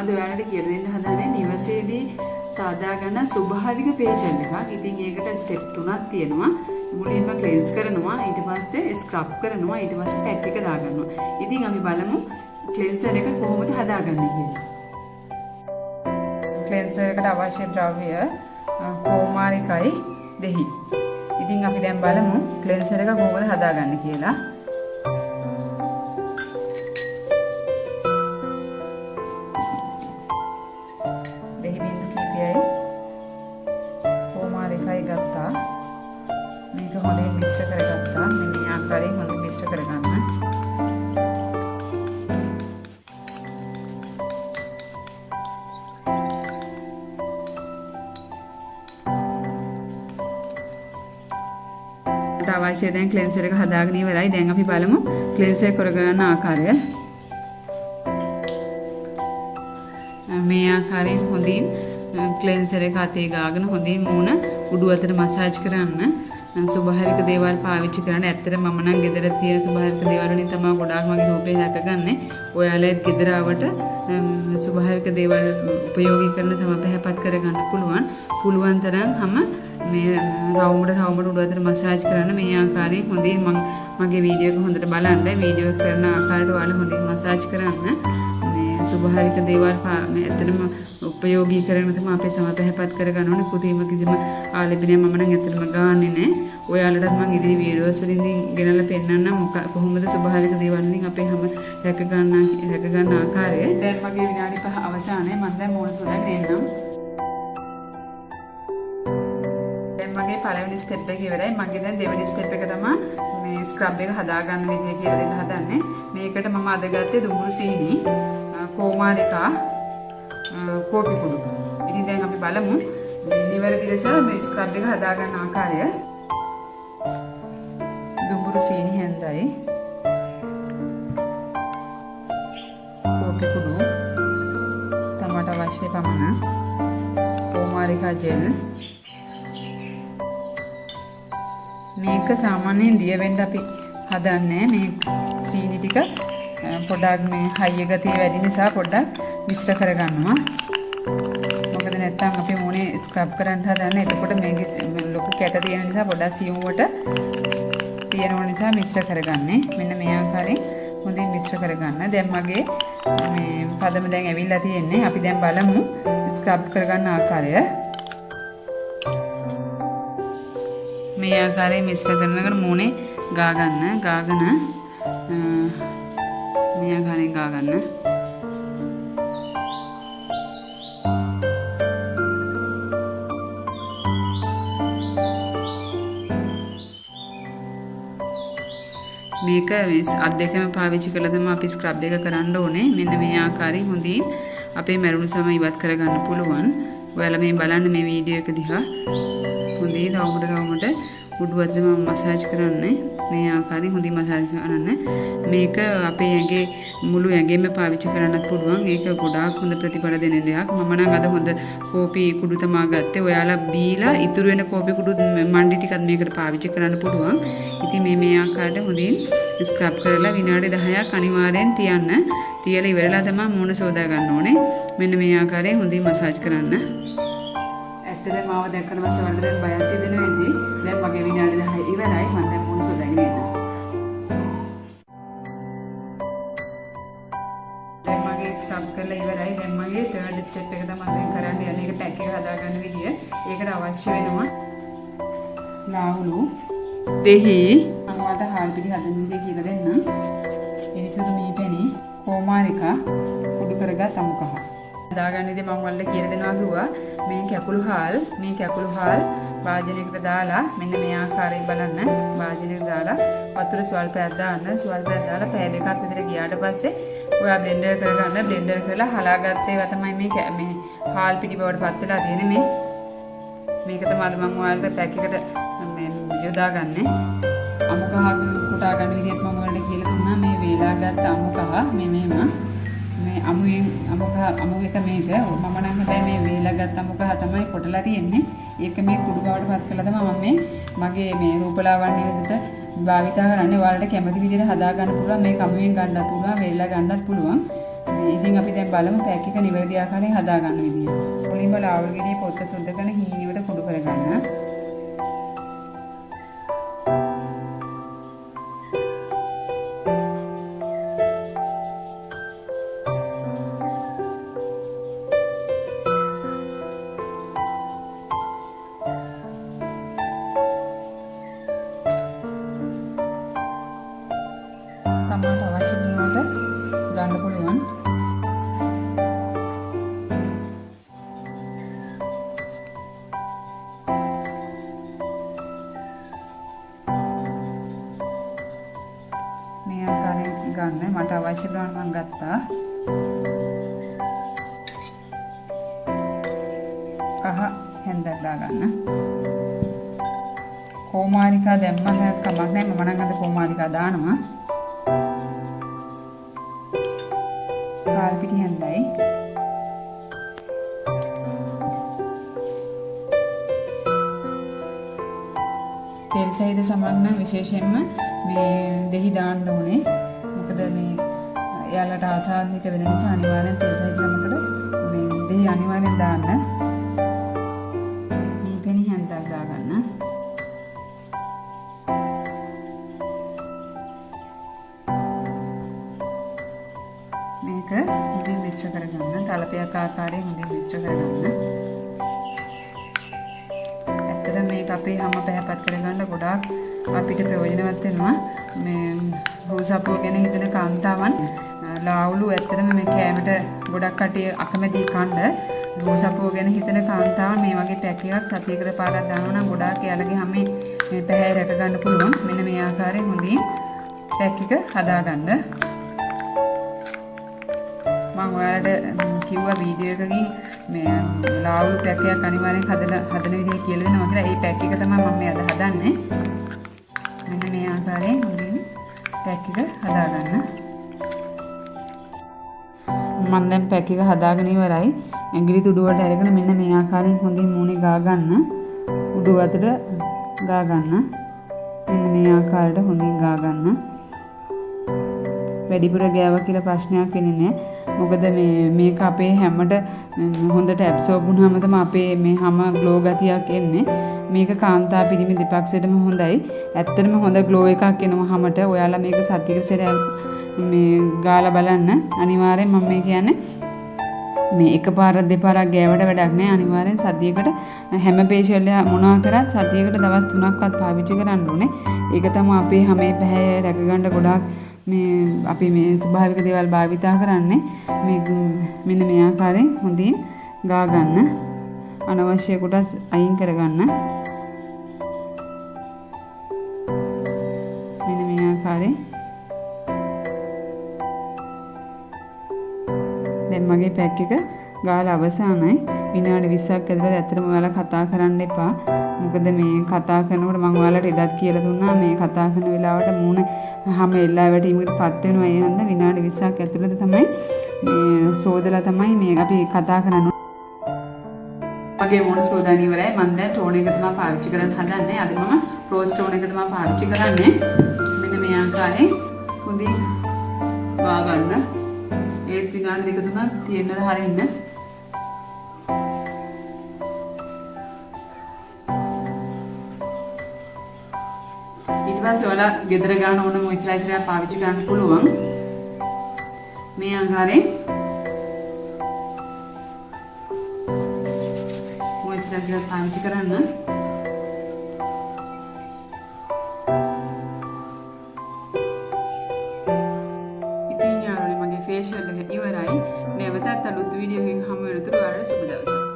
අද ඔයාලට කියලා දෙන්න හදන්නේ නිවසේදී සාදා ගන්න ස්වභාවික ෆේෂියල් එකක්. ඉතින් ඒකට ස්ටෙප් 3ක් තියෙනවා. මුලින්ම ක්ලෙන්ස් කරනවා, ඊට පස්සේ ස්ක්‍රබ් කරනවා, ඊට පස්සේ පැක් එක දාගන්නවා. ඉතින් අපි බලමු ක්ලෙන්සර් එක කොහොමද හදාගන්නේ කියලා. ක්ලෙන්සර් එකට අවශ්‍ය ද්‍රව්‍ය කෝමාරිකයි දෙහි. ඉතින් අපි දැන් බලමු ක්ලෙන්සර් එක කොහොමද හදාගන්නේ කියලා. දෙහි බින්දු කීපයයි කෝමාරිකයි ගත්තා. මේක හොඳින් මිශ්‍ර කරගත්තා. මේ ආකාරයෙන් හොඳින් මිශ්‍ර කරගන්න. අවශ්‍ය දැන් ක්ලෙන්සර් එක හදාගෙන ඉවරයි. දැන් අපි බලමු ක්ලෙන්සර් කරගන්න ආකාරය. මේ ආකාරයෙන් හොඳින් ක්ලෙන්සර් එක අතේ ගාගෙන හොඳින් මූණ උඩු අතට මසාජ් කරන්න. ස්වභාවික දේවල් පාවිච්චි කරන්න. ඇත්තට මම නම් ගෙදර තියෙන ස්වභාවික දේවල් වලින් තමයි ගොඩාක් මගේ රූපේ දැකගන්නේ. ඔයාලත් ගෙදර ආවට ස්වභාවික දේවල් උපයෝගී කරන සමපැහැපත් කරගන්න පුළුවන්. පුළුවන් තරම් හැම මේ රවුමට උඩ අතට මසාජ් කරන්න. මේ ආකාරයෙන් හොඳින් මගේ වීඩියෝ එක හොඳට බලන්න. වීඩියෝ එක කරන ආකාරයට ඔයාලා හොඳින් මසාජ් කරන්න. මේ ස්වභාවික දේවල් මේ ඇත්තටම උපයෝගී කරගෙන තමයි අපේ සමපැහැපත් කරගන්න ඕනේ. පුතේම කිසිම ආලෙබිනියක් මම නම් ඇත්තටම ගාන්නේ නැහැ. ඔයාලටත් මම ඉදිරි වීඩියෝස් වලින් ගෙනල්ලා පෙන්නන්නම් කොහොමද ස්වභාවික දේවල් වලින් අපේ හැම රැක ගන්න ආකාරය. දැන් මගේ විනාඩි 5 අවසානයේ මම දැන් මෝනස් හොදාගෙන එන්නම්. මගේ පළවෙනි ස්ටෙප් එක ඉවරයි. මගේ දැන් දෙවෙනි ස්ටෙප් එක තමයි මේ ස්ක්‍රබ් එක හදාගන්න විදිය කියලා දෙන්න හදන්නේ. මේකට මම අද ගත්තේ දුඹුරු සීනි, කෝමාරිකා, කෝපි කුඩු. ඉතින් දැන් අපි බලමු නිවැරදි ලෙස මේ ස්ක්‍රබ් එක හදාගන්න ආකාරය. දුඹුරු සීනි හැන්දයි, කෝපි කුඩු, තමට අවශ්‍ය පමණ, කෝමාරිකා ජෙල්. මේක සාමාන්‍යයෙන් දිය වෙන්න අපි හදන්නේ. මේ සීනි ටික පොඩ්ඩක් මේ හයිය ගතිය වැඩි නිසා පොඩ්ඩක් මිශ්‍ර කරගන්නවා. මොකද නැත්තම් අපි මොනේ ස්ක්‍රබ් කරන්න හදන්නේ. එතකොට මේකේ ලොකු කැට තියෙන නිසා පොඩ්ඩක් සියුම්වට තියෙන නිසා මිශ්‍ර කරගන්නේ. මෙන්න මේ ආකාරයෙන් හොඳින් මිශ්‍ර කරගන්න. දැන් මගේ මේ පදම දැන් ඇවිල්ලා තියෙන්නේ. අපි දැන් බලමු ස්ක්‍රබ් කරගන්න ආකාරය. මේ ආකාරයෙන් මිශ්‍ර කරනකොට මූණේ ගාගෙන මේ ආකාරයෙන් ගාගන්න. මේක අත් දෙකම පාවිච්චි කරලා තමයි අපි ස්ක්‍රබ් එක කරන්න ඕනේ. මෙන්න මේ ආකාරයෙන් හොඳින් අපේ මැරුණු සම ඉවත් කරගන්න පුළුවන්. ඔයාලා මේ බලන්න මේ වීඩියෝ එක දිහා හොඳින් රවුමට උඩු අතට මම මසාජ් කරන්නේ. මේ ආකාරයෙන් හොඳින් මසාජ් කරන්න. මේක අපේ ඇඟේ මුළු ඇඟෙම පාවිච්චි කරන්නත් පුළුවන්. ඒක ගොඩාක් හොඳ ප්‍රතිඵල දෙන දෙයක්. මම නම් අද හොඳ කෝපි කුඩු තමයි ගත්තේ. ඔයාලා බීලා ඉතුරු වෙන කෝපි කුඩු මණ්ඩි ටිකක් මේකට පාවිච්චි කරන්න පුළුවන්. ඉතින් මේ ආකාරයට හොඳින් ස්ක්‍රබ් කරලා විනාඩි 10ක් අනිවාර්යෙන් තියන්න. තියලා ඉවරලා තමයි මූණ සෝදා ගන්න ඕනේ. මෙන්න මේ ආකාරයෙන් හොඳින් මසාජ් කරන්න. ඇත්තටම මාව දැක්කම සවල්ල දැන් බයක් හිතෙනවා. දැන් මගේ විනාඩි 10 ඉවරයි. මම දැන් මූණ සෝදාගෙන එනවා. දැන් මගේ ස්ක්‍රබ් කරලා ඉවරයි. දැන් මගේ තර්ඩ් ස්ටෙප් එක තමයි දැන් කරන්න යන්නේ. ඒක පැක් එක හදාගන්න විදිය. ඒකට අවශ්‍ය වෙනවා ලාහුණු, දෙහි, අම්මට හාල් පිටි හදන්න විදිය කියලා දෙන්නම්. එනිසා මේ පැණි, කෝමාරිකා, කුඩු කරගත් අමු කහ. හදාගන්නදී මම ඔයාලට කියලා දෙනවා කිව්වා මේ කැකුළු හාල් වාජනයකට දාලා මෙන්න මේ ආකාරයෙන් බලන්න. වාජනයකට දාලා වතුර ස්වල්පයක් දාන්න. ස්වල්පයක් දාලා පැය දෙකක් විතර ගියාට පස්සේ ඔයා බ්ලෙන්ඩර් කරගන්න. බ්ලෙන්ඩර් කරලා හලාගත්ත ඒවා තමයි මේ හාල් පිටි බවට පත් වෙලා තියෙන්නේ. මේක තමයි මම ඔයාලට පැක් එකට යොදාගන්නේ. අමු කහ කුටා ගන්න විදිහට මම ඔයාලට කියලා දුන්නා. මේ වේලාගත් අමු කහ මෙහෙම මේ අමු එක මේක මම නම් හැබැයි මේ වේලාගත් අමු කහ තමයි කොටලා තියෙන්නේ. ඒක මේ කුඩු බවට පත් කළා තමයි මම මගේ මේ රූපලාවන්‍ය විදිහට භාවිතා කරන්නේ. ඔයාලට කැමති විදිහට හදා ගන්න පුළුවන්. මේ කමුවෙන් ගන්නත් පුළුවන්, වේලා ගන්නත් පුළුවන්. ඉතින් අපි දැන් බලමු පැක් එක නිවැරදි ආකාරයෙන් හදා ගන්න විදිය. මුලින්ම ලාවුල් ගෙඩිය පොත්ත සුද්ධ කරන හීනියට කුඩු කරගන්න. තමාට අවශ්‍ය දුරට ගන්න පුළුවන්. මේ ආකාරයෙන් ගන්න මට අවශ්‍ය දුරට මම ගත්තා. කහ හැන්දක් දාගන්න. කොමාරිකා දැම්මම කමක් නැහැ. මම නම් අද කොමාරිකා දානවා. කාල් පිටි හැන්දයි. තෙල් සහිත සමක් නම් විශේෂයෙන්ම මේ දෙහි දාන්න ඕනේ. මොකද මේ එයාලට ආසාදිත වෙන නිසා අනිවාර්යෙන් තෙල් සහිත සමකට මේ දෙහි අනිවාර්යෙන් දාන්න. මේ පෙනි හැන්දක් දාගන්න. මේක හොඳින් මිශ්‍ර කරගන්න. තලපයක් ආකාරයෙන් හොඳින් මිශ්‍ර කරගන්න. ඇත්තට මේක අපේ හැම පැහැපත් කරගන්න ගොඩාක් අපිට ප්‍රයෝජනවත් වෙනවා. මේ රෝසපුව ගැන හිතන කාන්තාවන් ලාවුලු ඇත්තටම මේ කෑමට ගොඩක් කටිය අකමැති කන්න. රෝසපුව ගැන හිතන කාන්තාවන් මේ වගේ පැක් එකක් සතියකට පාරක් දානවා නම් ගොඩාක් එයාලගේ හැම මේ පැහැ රැක ගන්න පුළුවන්. මෙන්න මේ ආකාරයෙන් හොඳින් පැක් එක හදාගන්න. මම ඔයාලට කිව්වා වීඩියෝ එකකින් මේ ලාවුලු පැක් එකක් අනිවාර්යෙන් හදන විදිහ කියලා දෙනවා කියලා. ඒ පැක් එක තමයි මම මේ අද හදන්නේ. මෙන්න මේ ආකාරයෙන් හොඳින් පැක් එක හදාගන්න. මම දැන් පැක් එක හදාගෙන ඉවරයි. ඇඟිලි තුඩුවට අරගෙන මෙන්න මේ ආකාරයෙන් හොඳින් මූණේ ගා ගන්න. උඩු අතට ගා ගන්න. මෙන්න මේ ආකාරයට හොඳින් ගා ගන්න. වැඩිපුර ගෑවා කියලා ප්‍රශ්නයක් වෙන්නේ නැහැ. මොකද මේක අපේ හැමට හොඳට ඇබ්සෝබ් වුණාම තමයි අපේ මේ හැම ග්ලෝ ගතියක් එන්නේ. මේක කාන්තා පිරිමි දෙපක්ෂයටම හොඳයි. ඇත්තටම හොඳ ග්ලෝ එකක් එනවා හැමට. ඔයාලා මේක සතියකට සැරයක් මේ ගාලා බලන්න. අනිවාර්යෙන් මම මේ කියන්නේ මේ එකපාරක් දෙපාරක් ගෑවට වැඩක් නැහැ. අනිවාර්යෙන් සතියකට හැම ෆේෂියල් එක මොනවා කරත් සතියකට දවස් 3ක්වත් පාවිච්චි කරන්න ඕනේ. ඒක තමයි අපේ හැමේ පැහැ රැක ගන්න ගොඩාක් මේ අපි මේ ස්වභාවික දේවල් භාවිතා කරන්නේ. මේ මෙන්න මේ ආකාරයෙන් හොඳින් ගා ගන්න. අනවශ්‍ය කොටස් අයින් කරගන්න. මෙන්න මේ ආකාරයෙන්. දැන් මගේ පැක් එක ගාලා අවසానයි. විනාඩි 20ක් ඇතුළත ඇත්තටම ඔයාලා කතා කරන්න එපා. මොකද මේ කතා කරනකොට මම ඔයාලට එදත් කියලා දුන්නා මේ කතා කරන වෙලාවට මූණ හැම එල්ලා වැටීමකටපත් වෙනවා. ඒ හන්ද විනාඩි 20ක් ඇතුළත තමයි මේ සෝදලා තමයි මේ අපි කතා කරන්නේ. මගේ මූණ සෝදාන ඉවරයි. මම දැන් ටෝන් එක තමයි පාවිච්චි කරන්න හදන්නේ. අද මම රෝස් ටෝන් එක තමයි පාවිච්චි කරන්නේ. මෙන්න මේ ආකාරයෙන් හොඳින් ගා ගන්න. ඒත් විනාඩි දෙක තුනක් තියෙන්න හරින්න. ඊට පස්සේ ඔයාලා ගෙදර ගන්න ඕන මොයිස්චරයිසර් පාවිච්චි කරන්න පුළුවන්. මේ ආකාරයෙන් මොයිස්චරයිසර් පාවිච්චි කරන්න. ඉතින් යාළුවනේ මගේ ෆේෂියල් එක ඉවරයි. නැවතත් අලුත් වීඩියෝ එකකින් හමු වෙනතුරු ඔයාලට සුබ දවසක්.